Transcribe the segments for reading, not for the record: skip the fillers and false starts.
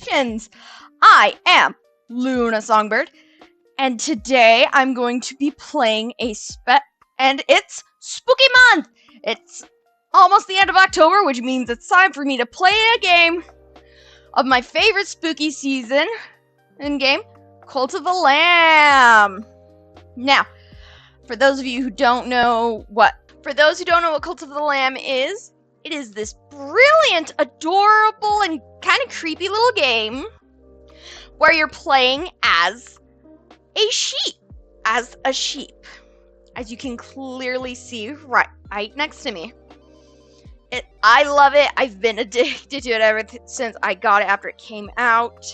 Congratulations! I am Luna Songbird, and today I'm going to be playing and it's Spooky Month! It's almost the end of October, which means it's time for me to play a game of my favorite spooky season in-game, Cult of the Lamb. Now, for those of you who don't know what Cult of the Lamb is, it is this brilliant, adorable, and kind of creepy little game where you're playing as a sheep. As you can clearly see right next to me. I love it. I've been addicted to it ever since I got it after it came out.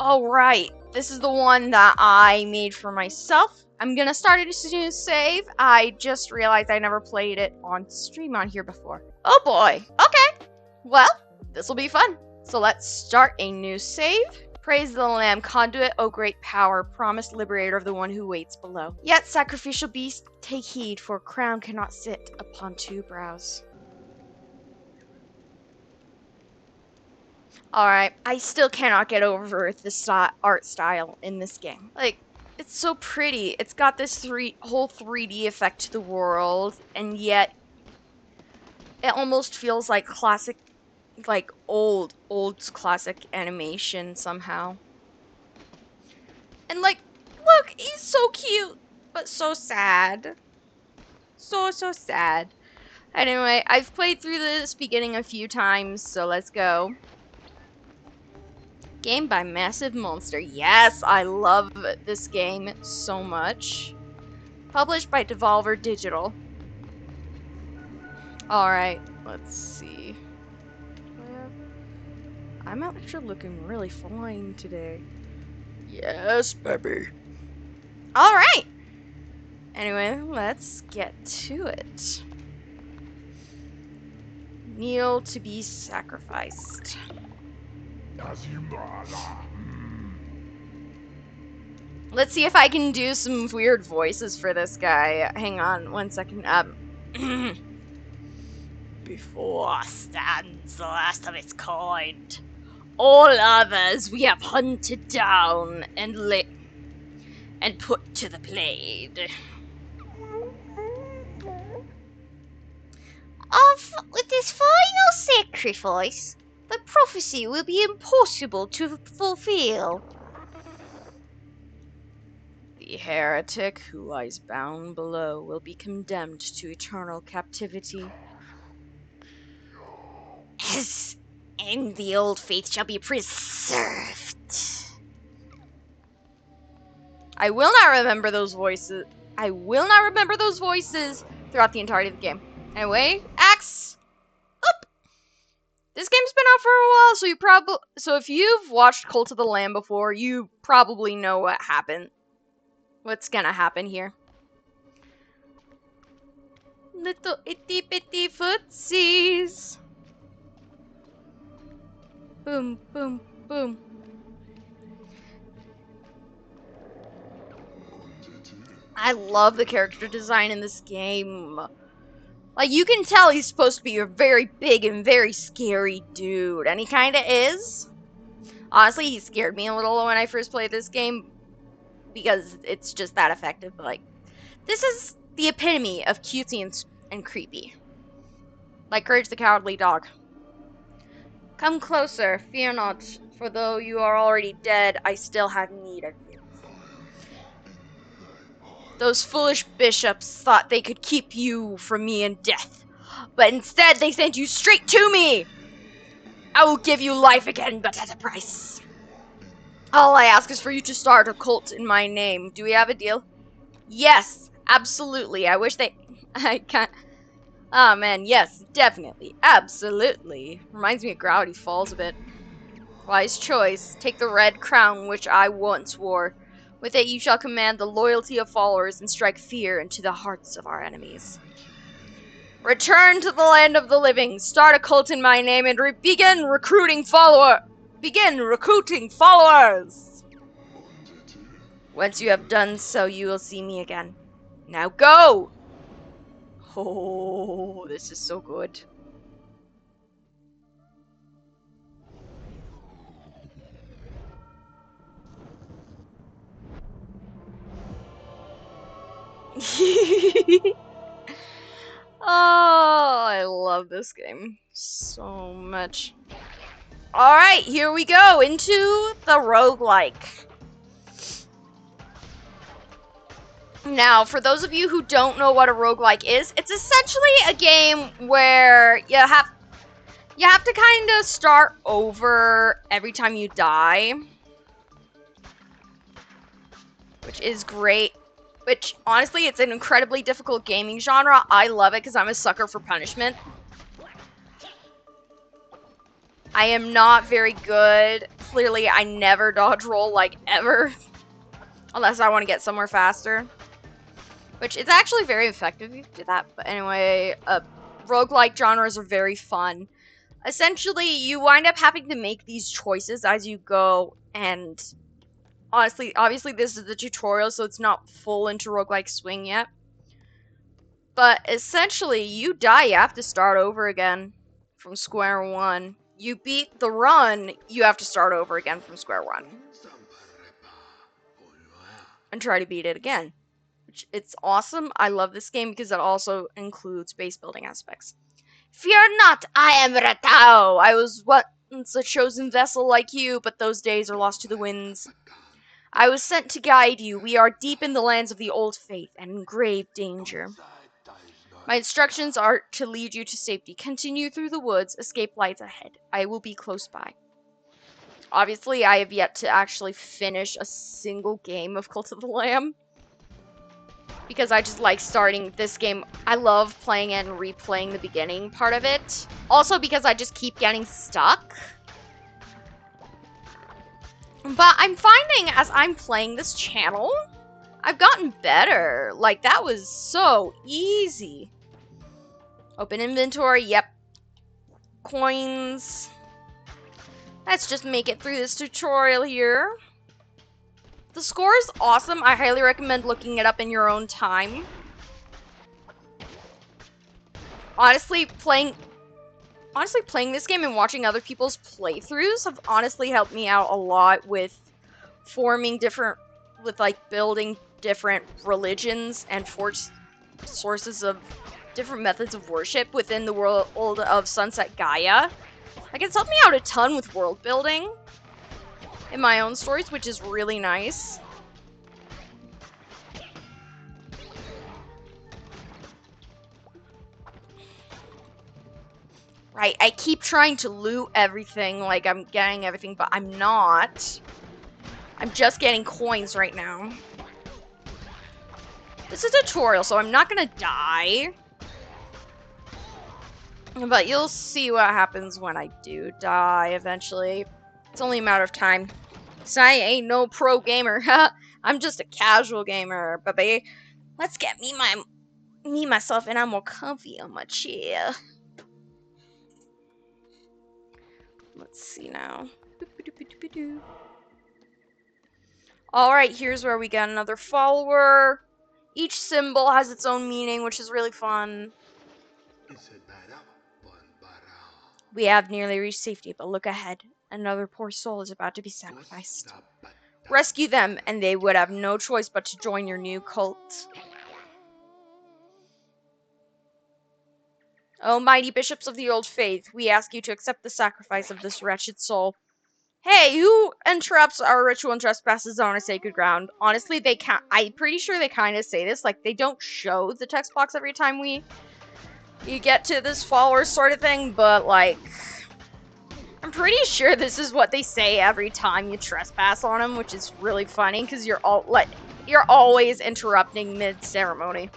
Alright, this is the one that I made for myself. I'm gonna start a new save. I just realized I never played it on stream on here before. Oh boy. Okay. Well, this will be fun. So let's start a new save. Praise the Lamb, conduit, O great power, promised liberator of the one who waits below. Yet, sacrificial beast, take heed, for a crown cannot sit upon two brows. Alright, I still cannot get over this art style in this game. Like, it's so pretty. It's got this whole 3D effect to the world, and yet it almost feels like classic, like old classic animation somehow. And like, look, he's so cute, but so sad. So sad. Anyway, I've played through this beginning a few times, so let's go. Game by Massive Monster. Yes, I love this game so much. Published by Devolver Digital. Alright, let's see. I'm actually looking really fine today. Yes, baby. Alright. Anyway, let's get to it. Kneel to be sacrificed. Let's see if I can do some weird voices for this guy. Hang on one second. Before stands the last of its kind. All others we have hunted down and put to the blade. With this final sacrifice, the prophecy will be impossible to fulfill. The heretic who lies bound below will be condemned to eternal captivity. And the old faith shall be preserved. I will not remember those voices. Throughout the entirety of the game. Anyway, axe up. This game's been out for a while, so if you've watched Cult of the Lamb before, you probably know what's gonna happen here. Little itty bitty footsies. Boom, boom, boom. I love the character design in this game. Like, you can tell he's supposed to be a very big and very scary dude, and he kinda is. Honestly, he scared me a little when I first played this game, because it's just that effective, but, like, this is the epitome of cutesy and creepy. Like Courage the Cowardly Dog. Come closer, fear not, for though you are already dead, I still have need of you. Those foolish bishops thought they could keep you from me in death, but instead they sent you straight to me! I will give you life again, but at a price. All I ask is for you to start a cult in my name. Do we have a deal? Yes, absolutely. I can't. Oh man, yes, definitely. Absolutely. Reminds me of Gravity Falls a bit. Wise choice. Take the red crown which I once wore. With it you shall command the loyalty of followers and strike fear into the hearts of our enemies. Return to the land of the living. Start a cult in my name and begin recruiting followers. Once you have done so, you will see me again. Now go! Oh, this is so good. Oh, I love this game so much. Alright, here we go into the roguelike. Now, for those of you who don't know what a roguelike is, it's essentially a game where you have to kind of start over every time you die. Which is great. Which, honestly, it's an incredibly difficult gaming genre. I love it because I'm a sucker for punishment. I am not very good. Clearly, I never dodge roll, like, ever. Unless I want to get somewhere faster. Which, it's actually very effective if you do that. But anyway, roguelike genres are very fun. Essentially, you wind up having to make these choices as you go, and honestly, obviously this is the tutorial, so it's not full into roguelike swing yet. But essentially, you die, you have to start over again from square one. You beat the run, you have to start over again from square one. And try to beat it again. It's awesome. I love this game because it also includes base building aspects. Fear not, I am Ratau. I was once a chosen vessel like you, but those days are lost to the winds. I was sent to guide you. We are deep in the lands of the old faith and in grave danger. My instructions are to lead you to safety. Continue through the woods. Escape lights ahead. I will be close by. Obviously, I have yet to actually finish a single game of Cult of the Lamb. Because I just like starting this game. I love playing it and replaying the beginning part of it. Also because I just keep getting stuck. But I'm finding as I'm playing this channel, I've gotten better. Like, that was so easy. Open inventory, yep. Coins. Let's just make it through this tutorial here. The score is awesome. I highly recommend looking it up in your own time. Honestly, playing this game and watching other people's playthroughs have honestly helped me out a lot with building different religions and sources of different methods of worship within the world of Sunset Gaia. Like, it's helped me out a ton with world building in my own stories, which is really nice. Right, I keep trying to loot everything, like I'm getting everything, but I'm not. I'm just getting coins right now. This is a tutorial, so I'm not gonna die. But you'll see what happens when I do die eventually. It's only a matter of time. So I ain't no pro gamer. I'm just a casual gamer, baby. Let's get me myself, and I'm more comfy on my chair. Let's see now. Alright, here's where we get another follower. Each symbol has its own meaning, which is really fun. We have nearly reached safety, but look ahead. Another poor soul is about to be sacrificed. Rescue them, and they would have no choice but to join your new cult. O mighty bishops of the old faith, we ask you to accept the sacrifice of this wretched soul. Hey, who interrupts our ritual and trespasses on our sacred ground? Honestly, they can't. I'm pretty sure they kind of say this. Like, they don't show the text box every time you get to this follower sort of thing, but, like, I'm pretty sure this is what they say every time you trespass on them, which is really funny, because you're always interrupting mid-ceremony.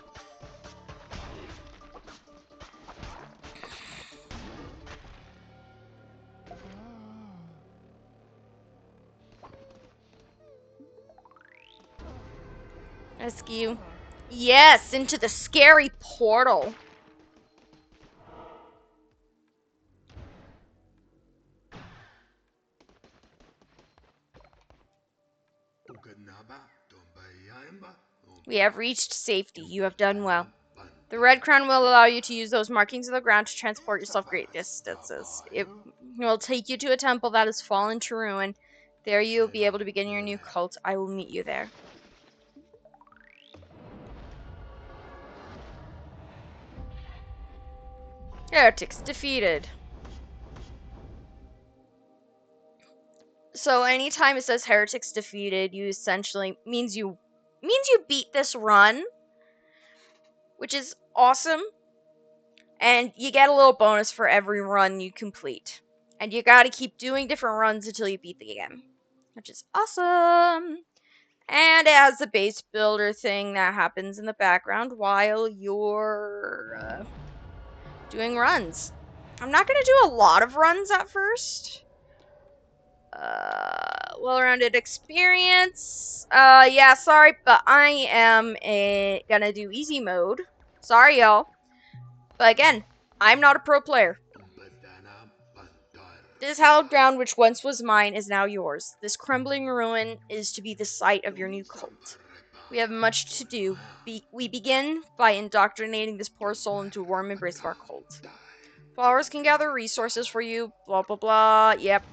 Rescue. Yes, into the scary portal. We have reached safety. You have done well. The Red Crown will allow you to use those markings of the ground to transport yourself great distances. It will take you to a temple that has fallen to ruin. There you will be able to begin your new cult. I will meet you there. Heretics defeated. So anytime it says heretics defeated, you essentially means you beat this run, which is awesome. And you get a little bonus for every run you complete. And you gotta keep doing different runs until you beat the game, which is awesome. And it has the base builder thing that happens in the background while you're doing runs. I'm not gonna do a lot of runs at first. Well-rounded experience. Yeah, sorry, but I am gonna do easy mode. Sorry, y'all. But again, I'm not a pro player. This hallowed ground which once was mine is now yours. This crumbling ruin is to be the site of your new cult. We have much to do. We begin by indoctrinating this poor soul into a warm embrace of our cult. Followers can gather resources for you, blah blah blah. Yep.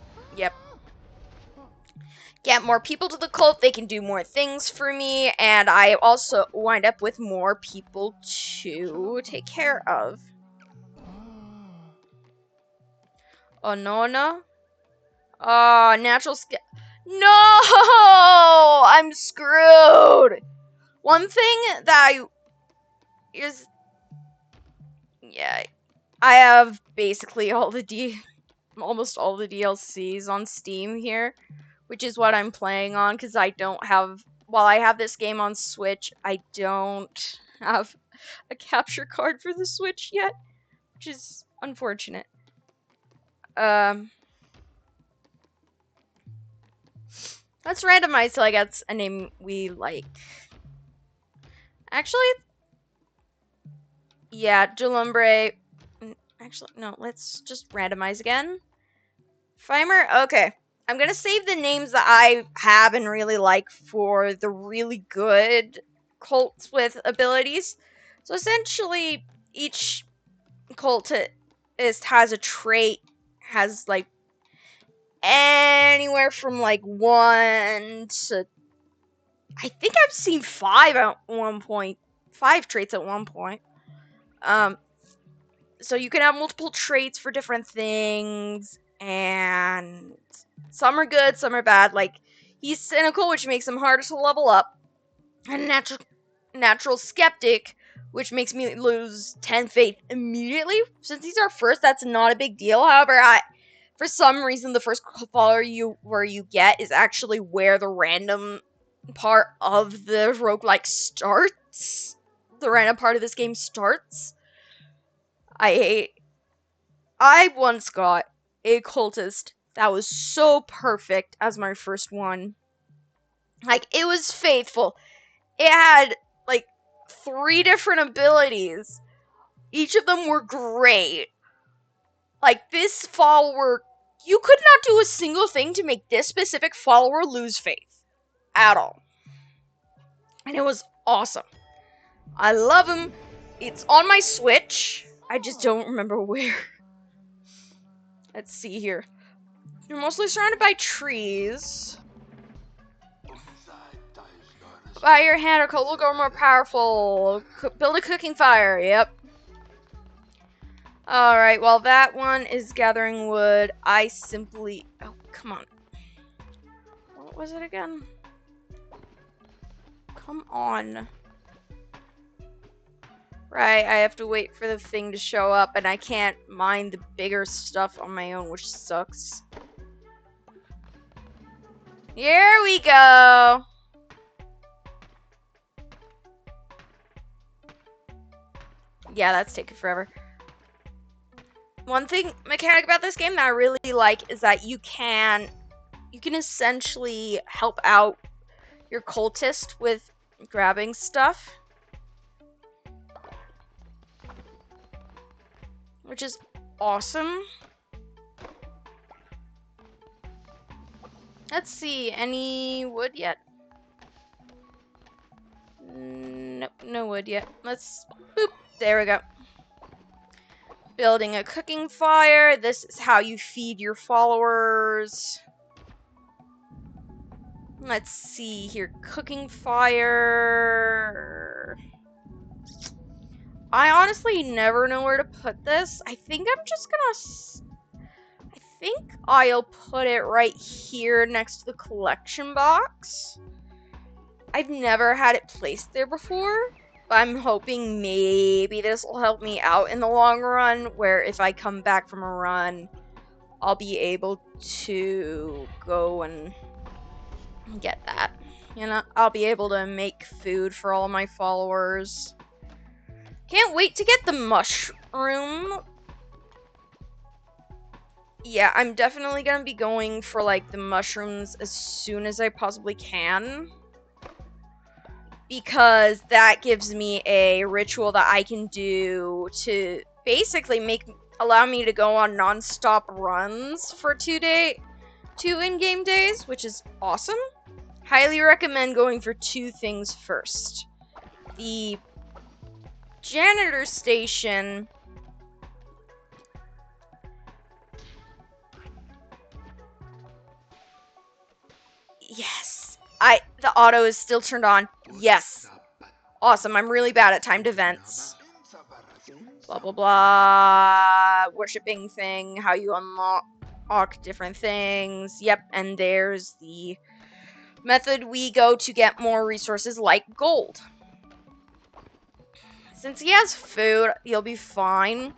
Get more people to the cult, they can do more things for me, and I also wind up with more people to take care of. Oh, no. Oh, natural skill. No! I'm screwed! One thing that yeah, I have basically almost all the DLCs on Steam here, which is what I'm playing on, because while I have this game on Switch, I don't have a capture card for the Switch yet, which is unfortunate. Let's randomize till I get a name we like. Actually, yeah, Jalumbre. Actually, no, let's just randomize again. Fimer, okay. I'm gonna save the names that I have and really like for the really good cults with abilities. So essentially, each cultist has a trait, has like anywhere from like 1 to, I think I've seen 5 at one point. 5 traits at one point. So you can have multiple traits for different things, and some are good, some are bad. Like, he's cynical, which makes him harder to level up, and natural skeptic, which makes me lose 10 faith immediately. Since he's our first, that's not a big deal. However, for some reason, the first follower you get is actually where the random part of the roguelike starts. The random part of this game starts. I once got a cultist that was so perfect as my first one. Like, it was faithful. It had, like, 3 different abilities. Each of them were great. Like, this follower, you could not do a single thing to make this specific follower lose faith. At all. And it was awesome. I love him. It's on my Switch. I just don't remember where. Let's see here. You're mostly surrounded by trees. By your hand, or will go more powerful. Build a cooking fire. Yep. Alright, well, that one is gathering wood. Oh, come on. What was it again? Come on. Right, I have to wait for the thing to show up, and I can't mine the bigger stuff on my own, which sucks. Here we go! Yeah, that's taking forever. One mechanic about this game that I really like is that you can essentially help out your cultist with grabbing stuff, which is awesome. Let's see, any wood yet? Nope, no wood yet. Let's, boop, there we go. Building a cooking fire. This is how you feed your followers. Let's see here, cooking fire. I honestly never know where to put this. I think I'm just gonna... I think I'll put it right here next to the collection box. I've never had it placed there before, but I'm hoping maybe this will help me out in the long run, where if I come back from a run, I'll be able to go and get that. You know, I'll be able to make food for all my followers. Can't wait to get the mushroom. Yeah, I'm definitely gonna be going for like the mushrooms as soon as I possibly can, because that gives me a ritual that I can do to basically allow me to go on non-stop runs for 2 in-game days, which is awesome. Highly recommend going for 2 things first. The janitor station. Yes. The auto is still turned on. Yes. Awesome. I'm really bad at timed events. Blah blah blah. Worshipping thing, how you unlock different things. Yep, and there's the method we go to get more resources like gold. Since he has food, he'll be fine.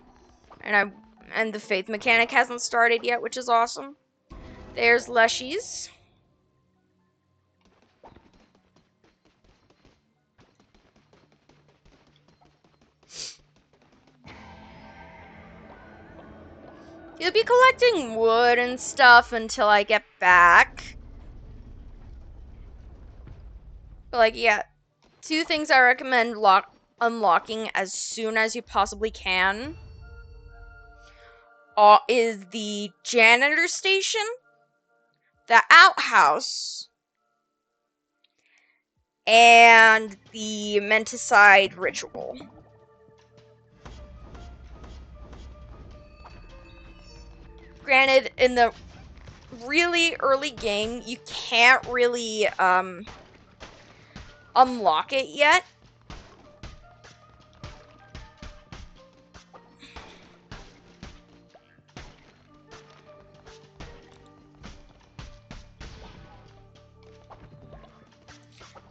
And the faith mechanic hasn't started yet, which is awesome. There's Leshies. He'll be collecting wood and stuff until I get back. But like, yeah, 2 things I recommend unlocking as soon as you possibly can is the janitor station, the outhouse, and the menticide ritual. Granted, in the really early game, you can't really unlock it yet.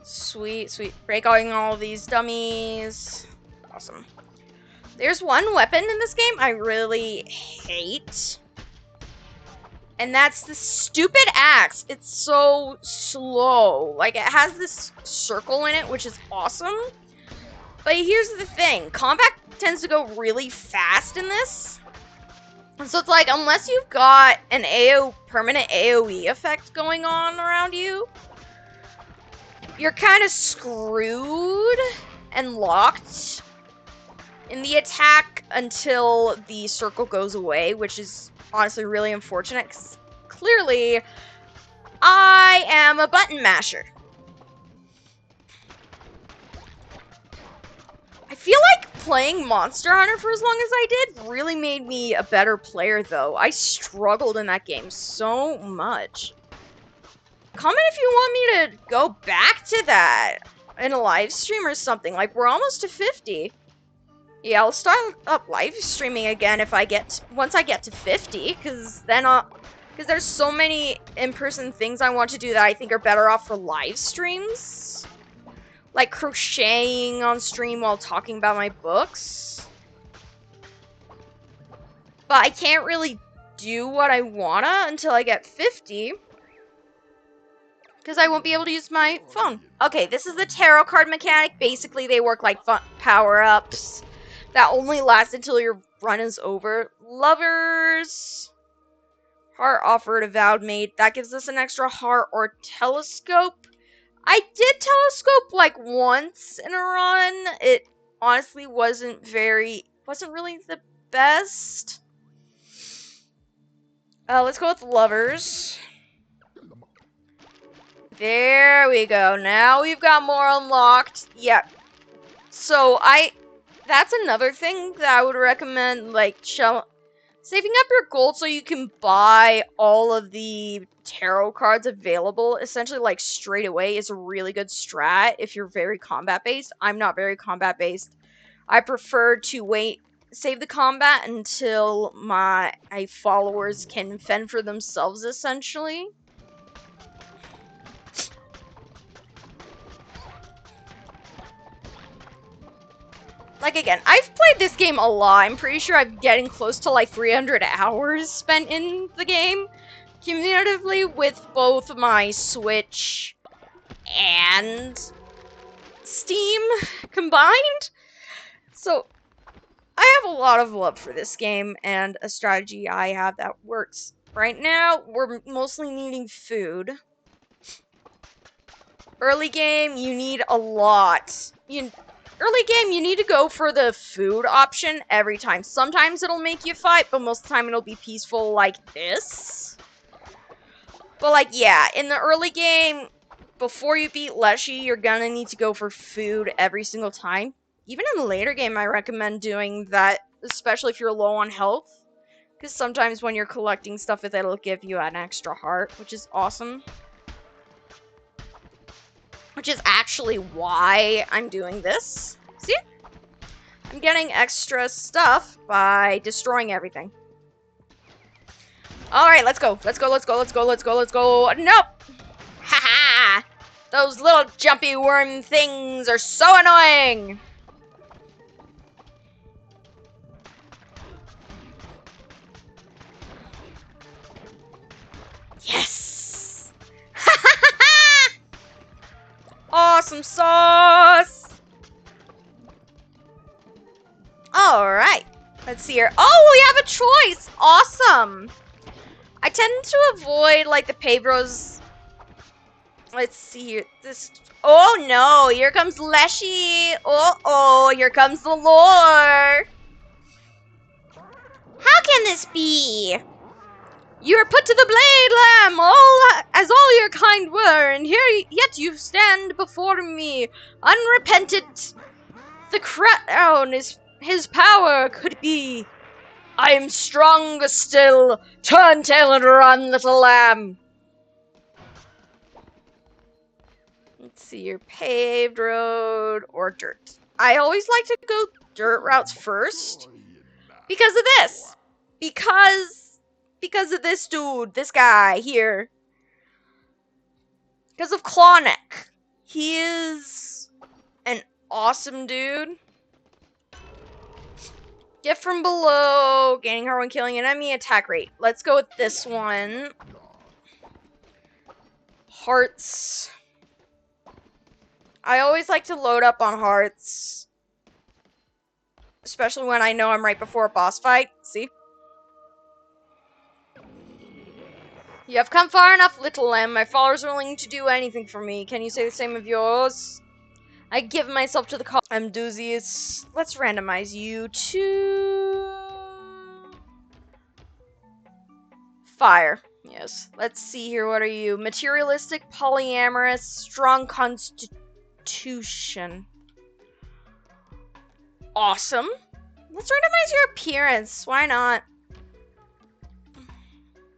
Sweet, sweet. Breaking all these dummies. Awesome. There's one weapon in this game I really hate. And that's the stupid axe. It's so slow. Like, it has this circle in it, which is awesome. But here's the thing. Combat tends to go really fast in this. And so it's like, unless you've got an permanent AoE effect going on around you, you're kind of screwed and locked in the attack until the circle goes away, which is honestly really unfortunate, because clearly I am a button masher. I feel like playing Monster Hunter for as long as I did really made me a better player, though. I struggled in that game so much. Comment if you want me to go back to that in a live stream or something. Like, we're almost to 50. Yeah, I'll start up live streaming again if once I get to 50, because there's so many in-person things I want to do that I think are better off for live streams. Like crocheting on stream while talking about my books. But I can't really do what I wanna until I get 50. Because I won't be able to use my phone. Okay, this is the tarot card mechanic. Basically, they work like power-ups that only last until your run is over. Lovers. Heart offered, avowed mate. That gives us an extra heart or telescope. I did telescope like once in a run. It honestly wasn't really the best. Let's go with lovers. There we go. Now we've got more unlocked. Yep. So that's another thing that I would recommend, like, saving up your gold so you can buy all of the tarot cards available, essentially, like, straight away is a really good strat if you're very combat-based. I'm not very combat-based. I prefer to save the combat until my followers can fend for themselves, essentially. Like, again, I've played this game a lot. I'm pretty sure I'm getting close to, like, 300 hours spent in the game cumulatively with both my Switch and Steam combined. So, I have a lot of love for this game and a strategy I have that works. Right now, we're mostly needing food. Early game, you need a lot. Early game, you need to go for the food option every time. Sometimes it'll make you fight, but most of the time it'll be peaceful like this. But, like, yeah, in the early game, before you beat Leshy, you're gonna need to go for food every single time. Even in the later game, I recommend doing that, especially if you're low on health. Because sometimes when you're collecting stuff, it'll give you an extra heart, which is awesome. Which is actually why I'm doing this. See? I'm getting extra stuff by destroying everything. Alright, let's go. Let's go, let's go, let's go, let's go, let's go. Nope! Haha! Those little jumpy worm things are so annoying! Yes! Awesome sauce! Alright. Let's see here. Oh, we have a choice! Awesome! I tend to avoid, like, the Pedros. Let's see here. This. Oh no! Here comes Leshy! Oh, here comes the lore! How can this be? You are put to the blade, lamb, as all your kind were, and yet you stand before me, unrepentant. The crown is his power could be. I am stronger still. Turn tail and run, little lamb. Let's see, your paved road or dirt. I always like to go dirt routes first because of this. Because of this dude, this guy here. Because of Clawneck. He is an awesome dude. Get from below, gaining heart when killing an enemy, attack rate. Let's go with this one. Hearts. I always like to load up on hearts. Especially when I know I'm right before a boss fight. See? You have come far enough, little lamb. My followers are willing to do anything for me. Can you say the same of yours? I give myself to the cause. I'm doozies. Let's randomize you to fire. Yes. Let's see here. What are you? Materialistic, polyamorous, strong constitution. Awesome. Let's randomize your appearance. Why not?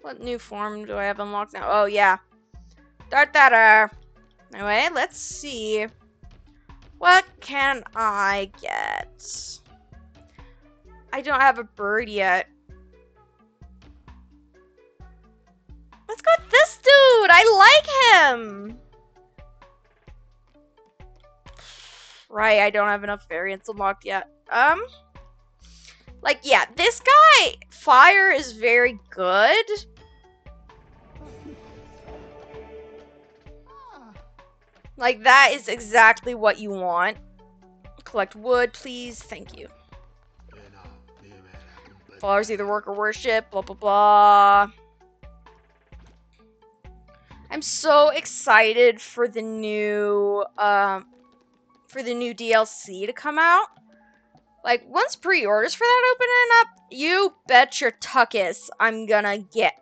What new form do I have unlocked now? Oh, yeah. Dartara. Anyway, let's see. What can I get? I don't have a bird yet. Let's go with this dude! I like him! Right, I don't have enough variants unlocked yet. Like, yeah, this guy, fire is very good. Like, that is exactly what you want. Collect wood, please. Thank you. Followers either work or worship, blah, blah, blah. I'm so excited for the new DLC to come out. Like, once pre-orders for that opening up, you bet your tuckus I'm gonna get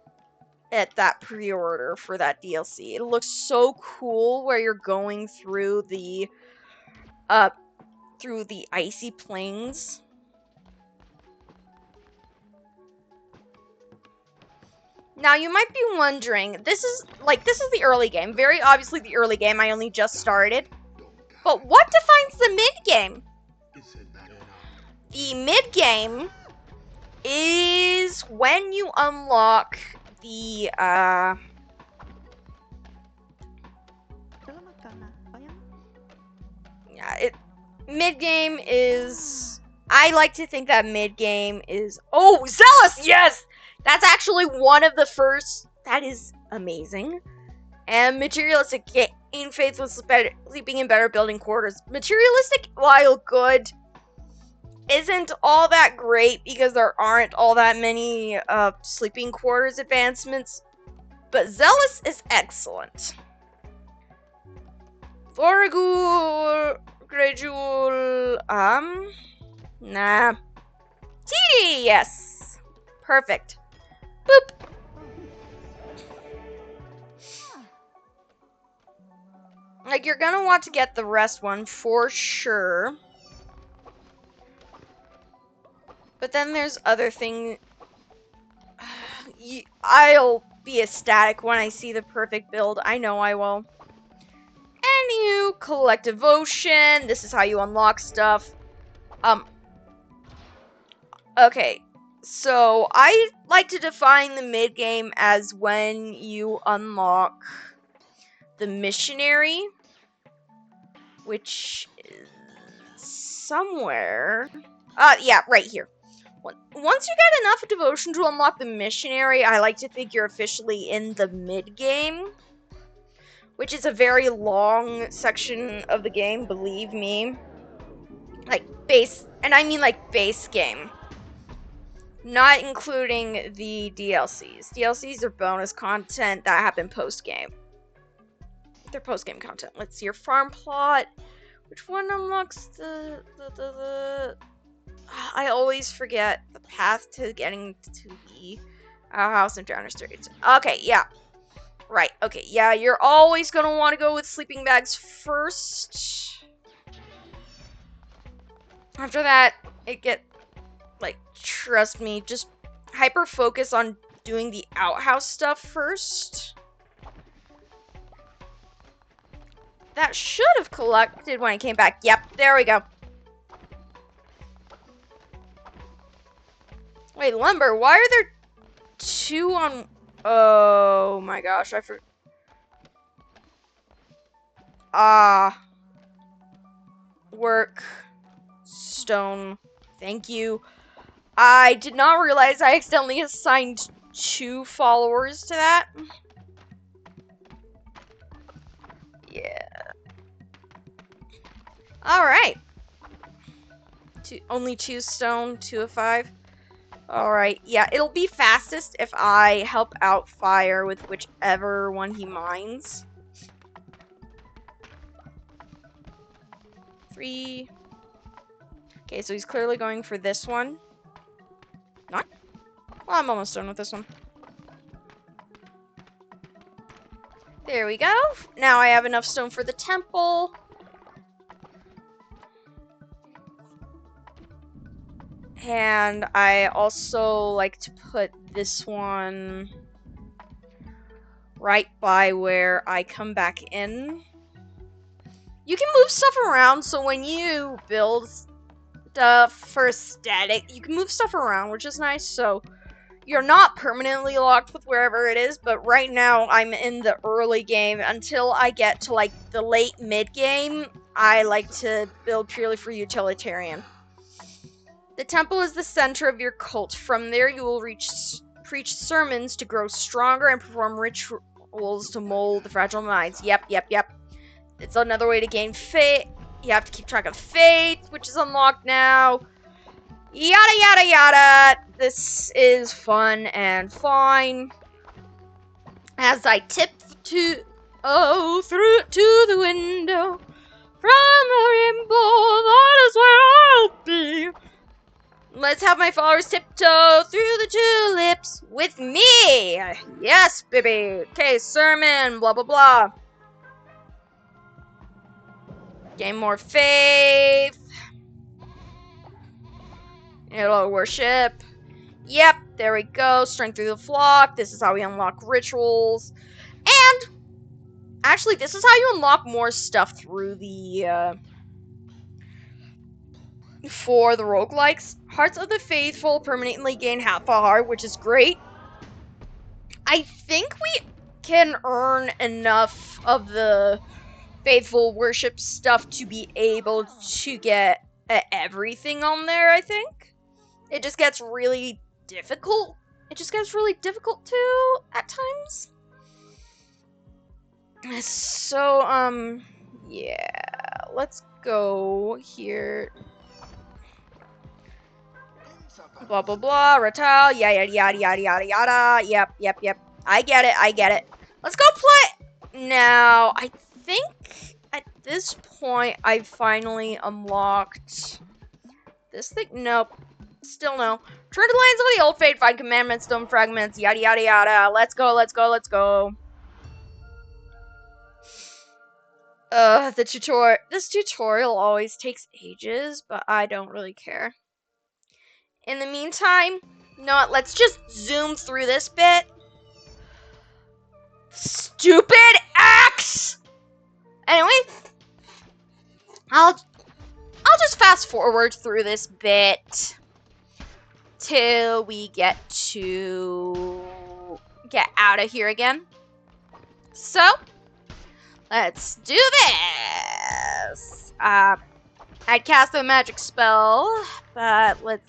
at that pre-order for that DLC. It looks so cool where you're going through the icy plains. Now you might be wondering, this is the early game. Very obviously the early game, I only just started. But what defines the mid game? the mid-game is when you unlock the, mid-game is... I like to think that mid-game is... Oh, Zealous! Yes! That's actually one of the first... That is amazing. And Materialistic, gain faith with sleeping in better building quarters. Materialistic, while good, isn't all that great because there aren't all that many sleeping quarters advancements. But Zealous is excellent. Thoragul, Grejul, nah. TD, yes. Perfect. Boop. Like, you're gonna want to get the rest one for sure. But then there's other things. I'll be ecstatic when I see the perfect build. I know I will. Anywho, collect devotion. This is how you unlock stuff. Okay. So, I like to define the mid-game as when you unlock the missionary, which is somewhere. Yeah, right here. Once you get enough devotion to unlock the missionary, I like to think you're officially in the mid-game, which is a very long section of the game, believe me. Like, base, and I mean like base game. Not including the DLCs. DLCs are bonus content that happen post-game. They're post-game content. Let's see your farm plot. Which one unlocks the I always forget the path to getting to the house in Drowners Street. Okay, yeah. Right, okay, yeah, you're always gonna want to go with sleeping bags first. After that, like, trust me, just hyper-focus on doing the outhouse stuff first. That should have collected when I came back. Yep, there we go. Wait, lumber, why are there two on... Oh my gosh, I forgot. Work. Stone. Thank you. I did not realize I accidentally assigned 2 followers to that. Yeah. Alright. Only 2 stone, 2 of 5. Alright, yeah, it'll be fastest if I help out Fire with whichever one he mines. 3. Okay, so he's clearly going for this one. Not? Well, I'm almost done with this one. There we go. Now I have enough stone for the temple. And I also like to put this one right by where I come back in. You can move stuff around, so when you build stuff for static, you can move stuff around, which is nice, so you're not permanently locked with wherever it is, but right now I'm in the early game. Until I get to, like, the late mid-game, I like to build purely for utilitarian. The temple is the center of your cult. From there, you will preach sermons to grow stronger and perform rituals to mold the fragile minds. Yep. It's another way to gain faith. You have to keep track of faith, which is unlocked now. Yada, yada, yada. This is fun and fine. As I tip through to the window from the rainbow, that is where I'll be. Let's have my followers tiptoe through the tulips with me. Yes, baby. Okay, sermon, blah, blah, blah. Gain more faith. It'll worship. Yep, there we go. Strength through the flock. This is how we unlock rituals. And, actually, this is how you unlock more stuff through the, for the roguelikes. Hearts of the Faithful permanently gain half a heart, which is great. I think we can earn enough of the Faithful Worship stuff to be able to get everything on there, I think. It just gets really difficult. It just gets really difficult too at times. So, yeah. Let's go here. Blah, blah, blah. Ratal. Yada, yada, yada, yada, yada. Yep. I get it. Let's go play. Now, I think at this point, I've finally unlocked this thing. Nope. Still no. Turn to the lands of the old fate, find commandments, stone fragments, yada, yada, yada. Let's go. This tutorial always takes ages, but I don't really care. In the meantime, you know what? Let's just zoom through this bit. Stupid axe! Anyway, I'll just fast forward through this bit till we get out of here again. So, let's do this. I'd cast a magic spell, but but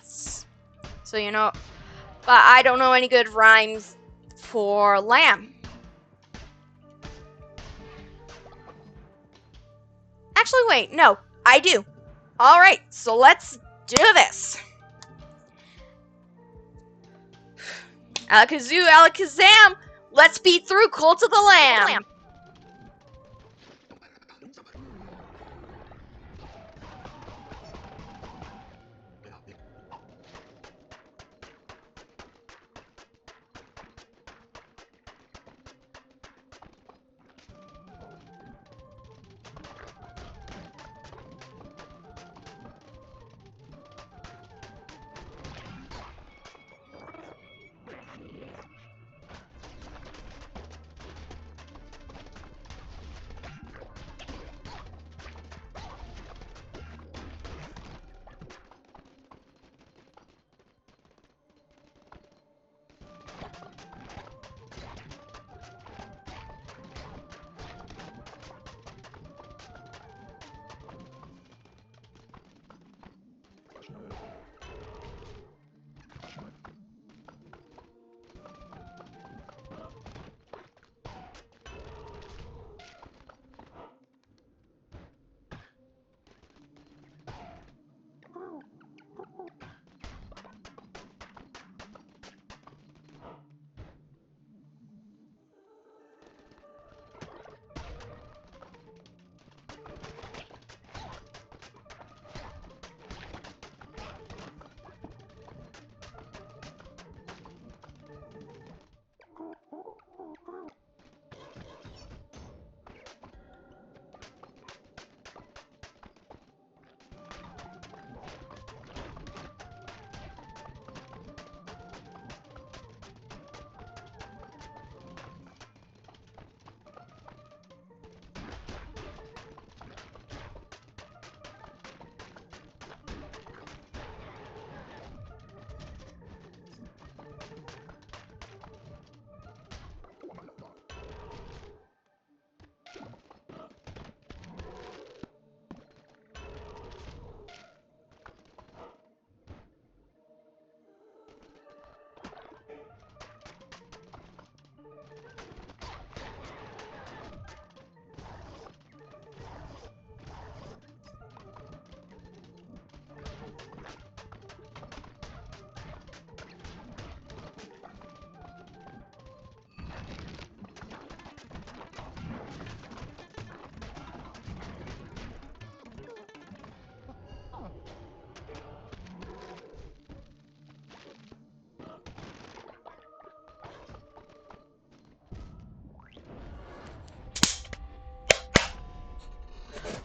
I don't know any good rhymes for lamb. Actually, wait, no, I do. Alright, so let's do this. Alakazoo, Alakazam, let's beat through Cult of the Lamb.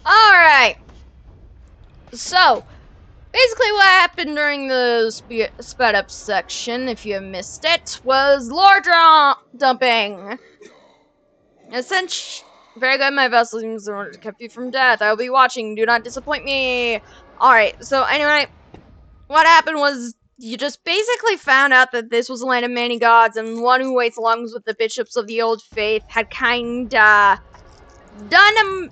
Alright. So, basically what happened during the sped up section, if you missed it, was lore dumping. Very good, my vessels kept you from death. I will be watching. Do not disappoint me. Alright, so anyway, what happened was you just basically found out that this was the land of many gods, and one who waits along with the bishops of the old faith had kinda done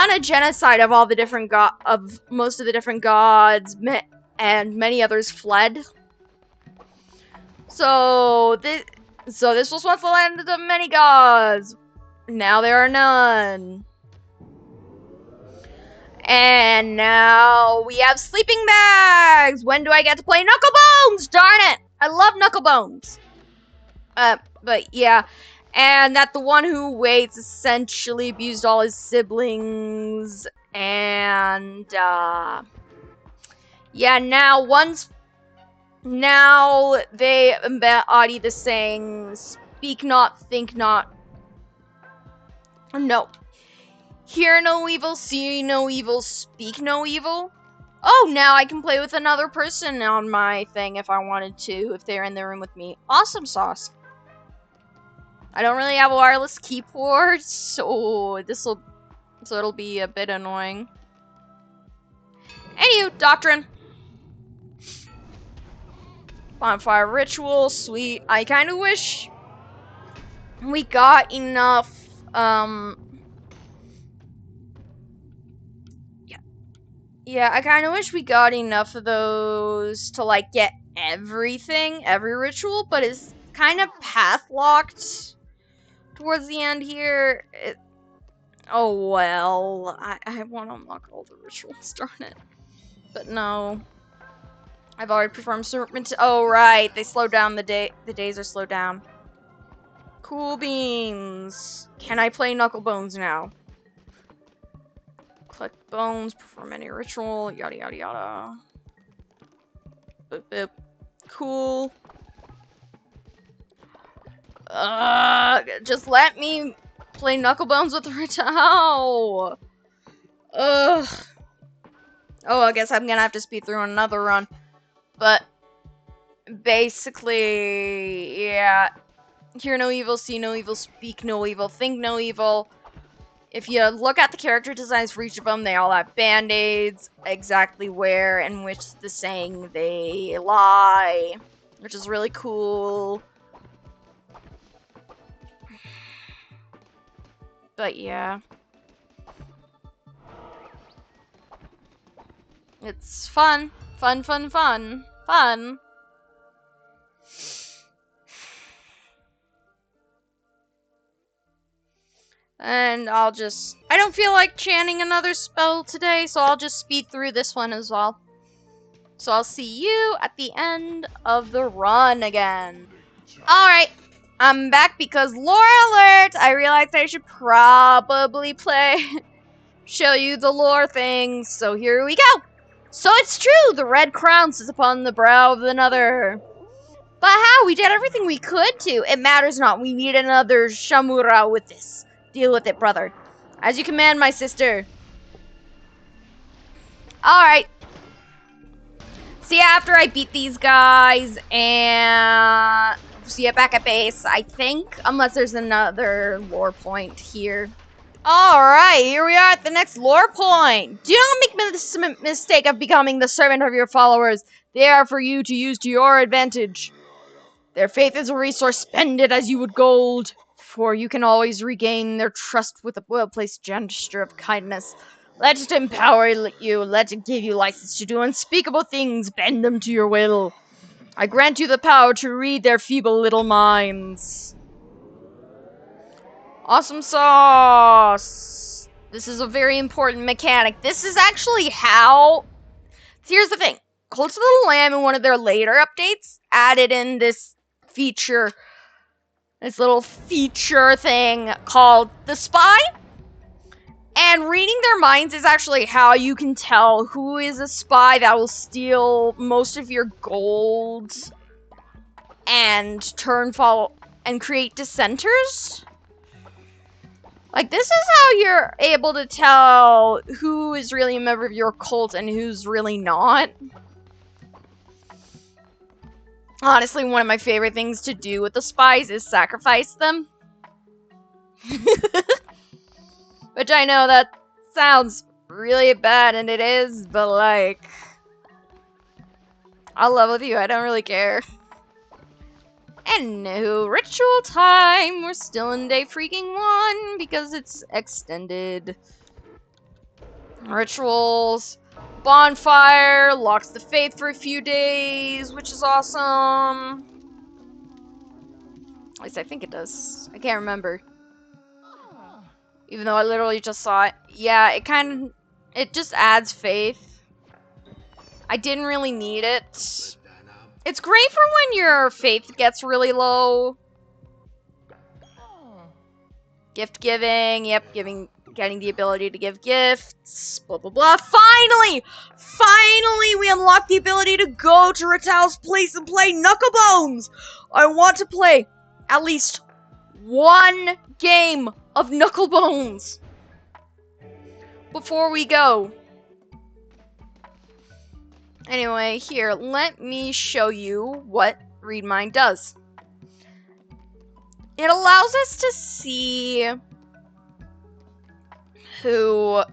a genocide of all the different of most of the different gods, and many others fled. So this was once the land of the many gods. Now there are none. And now we have sleeping bags! When do I get to play Knucklebones? Darn it! I love Knucklebones. But yeah. And that the one who waits essentially abused all his siblings. And, yeah, now they embody the saying, speak not, think not. No. Hear no evil, see no evil, speak no evil. Oh, now I can play with another person on my thing if I wanted to, if they're in the room with me. Awesome sauce. I don't really have a wireless keyboard, so it'll be a bit annoying. Anywho, Doctrine. Bonfire ritual, sweet. I kind of wish we got enough, yeah, I kind of wish we got enough of those to, like, get everything, every ritual, but it's kind of path-locked towards the end here. Oh, well, I want to unlock all the rituals, darn it. But no. I've already performed serpent. Oh, right, they slow down the days are slowed down. Cool beans. Can I play Knucklebones now? Collect bones, perform any ritual, yada yada yada. Boop boop. Cool. Just let me play Knucklebones with the ritual. Ugh. Oh, I guess I'm gonna have to speed through another run. But basically, yeah. Hear no evil, see no evil, speak no evil, think no evil. If you look at the character designs for each of them, they all have band-aids, exactly where and which the saying they lie, which is really cool. But yeah. It's fun. Fun, fun, fun. Fun. And I don't feel like chanting another spell today, so I'll just speed through this one as well. So I'll see you at the end of the run again. Alright, I'm back because lore alert! I realized I should probably show you the lore thing, so here we go! So it's true, the red crown sits upon the brow of another. But how? We did everything we could to. It matters not, we need another Shamura with this. Deal with it, brother. As you command, my sister. Alright. See you after I beat these guys, and see you back at base, I think. Unless there's another lore point here. Alright, here we are at the next lore point. Do not make the mistake of becoming the servant of your followers. They are for you to use to your advantage. Their faith is a resource. Spend it as you would gold. For you can always regain their trust with a well-placed gesture of kindness. Let it empower you. Let it give you license to do unspeakable things. Bend them to your will. I grant you the power to read their feeble little minds. Awesome sauce. This is a very important mechanic. This is actually how... Here's the thing. Cult of the Lamb in one of their later updates added in this feature... This little feature thing called the spy. And reading their minds is actually how you can tell who is a spy that will steal most of your gold and create dissenters. Like, this is how you're able to tell who is really a member of your cult and who's really not. Honestly, one of my favorite things to do with the spies is sacrifice them. Which I know that sounds really bad, and it is, but like, I'll level with you, I don't really care. Anywho, ritual time! We're still in day freaking 1 because it's extended. Rituals. Bonfire locks the faith for a few days, which is awesome. At least I think it does. I can't remember. Even though I literally just saw it. Yeah, it just adds faith. I didn't really need it. It's great for when your faith gets really low. Gift giving, yep, getting the ability to give gifts, blah blah blah. Finally! Finally, we unlocked the ability to go to Ratao's place and play Knucklebones! I want to play at least one game of Knucklebones before we go. Anyway, here, let me show you what Read Mind does. It allows us to see who,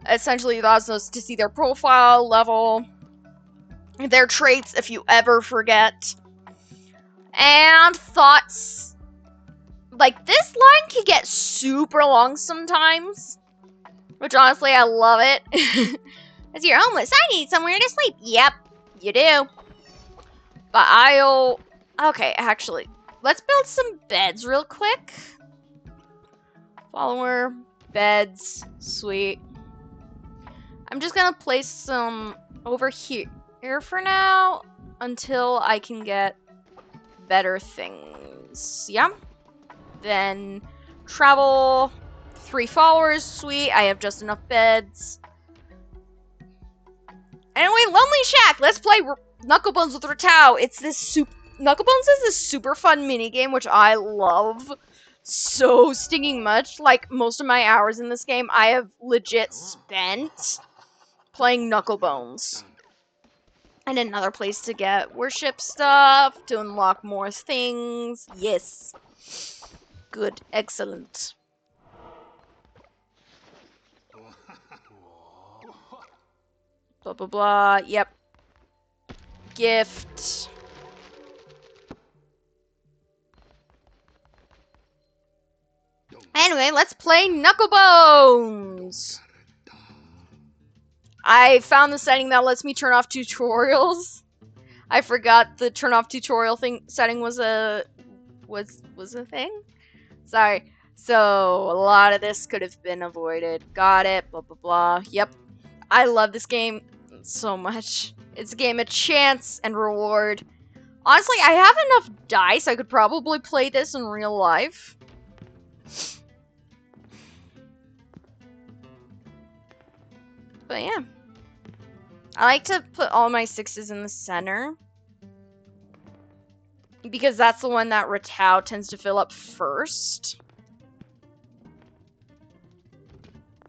essentially allows us to see their profile level, their traits if you ever forget, and thoughts. Like, this line can get super long sometimes, which honestly, I love it. As you're homeless, I need somewhere to sleep. Yep, you do. But okay, actually, let's build some beds real quick. Follower, beds, sweet. I'm just gonna place some over here for now until I can get better things. Yeah. Then travel, 3 followers, sweet. I have just enough beds. Anyway, Lonely Shack. Let's play Knucklebones with Ratau. Knucklebones is this super fun mini game which I love so stinking much. Like, most of my hours in this game, I have legit spent playing Knucklebones. And another place to get worship stuff, to unlock more things. Yes. Good. Excellent. Blah, blah, blah. Yep. Gift. Anyway, let's play Knucklebones! I found the setting that lets me turn off tutorials. I forgot the turn off tutorial setting was a thing. Sorry. So a lot of this could have been avoided. Got it. Blah blah blah. Yep. I love this game so much. It's a game of chance and reward. Honestly, I have enough dice. I could probably play this in real life. But yeah. I like to put all my 6s in the center, because that's the one that Ratau tends to fill up first.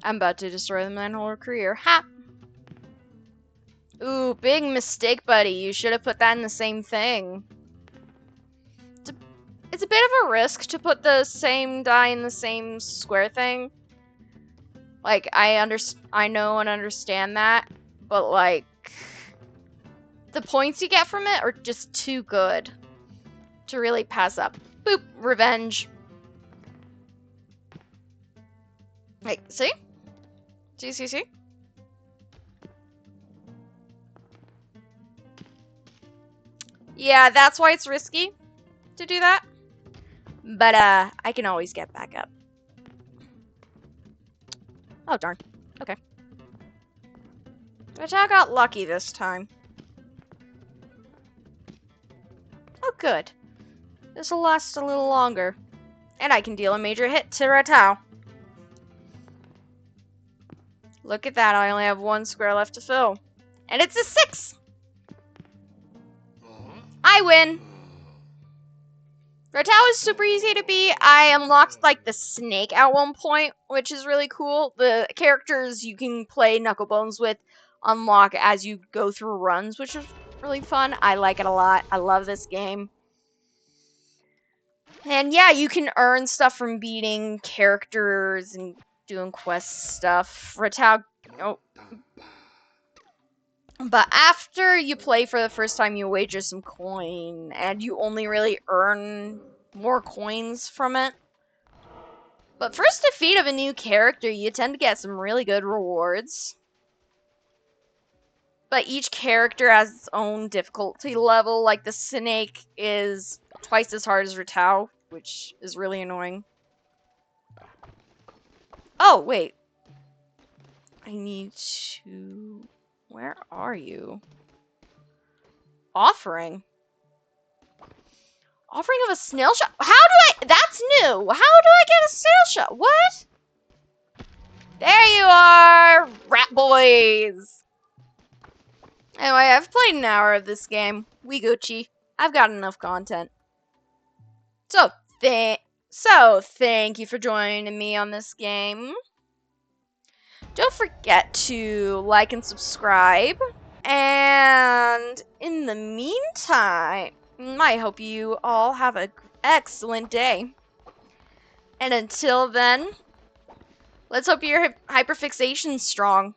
I'm about to destroy the manhole career. Ha! Ooh, big mistake, buddy. You should have put that in the same thing. It's a bit of a risk to put the same die in the same square thing. Like, I know and understand that, but like, the points you get from it are just too good to really pass up. Boop, revenge. Like, see? See? Yeah, that's why it's risky to do that. But, I can always get back up. Oh, darn. Okay. But I got lucky this time. Oh, good. This will last a little longer. And I can deal a major hit to Ratau. Look at that, I only have 1 square left to fill. And it's a 6! I win! Ratau is super easy to beat. I unlocked, like, the snake at one point, which is really cool. The characters you can play Knucklebones with unlock as you go through runs, which is really fun. I like it a lot. I love this game. And yeah, you can earn stuff from beating characters and doing quest stuff. Ratau. Oh. But after you play for the first time, you wager some coin, and you only really earn more coins from it. But first defeat of a new character, you tend to get some really good rewards. But each character has its own difficulty level. Like the Snake is twice as hard as Ratau, which is really annoying. Oh, wait. I need to... Where are you? Offering. Offering of a snail shot? How do I... That's new! How do I get a snail shot? What? There you are! Rat boys! Anyway, I've played an hour of this game. We Gucci. I've got enough content. So, thank you for joining me on this game. Don't forget to like and subscribe. And in the meantime, I hope you all have an excellent day. And until then, let's hope your hyperfixation's strong.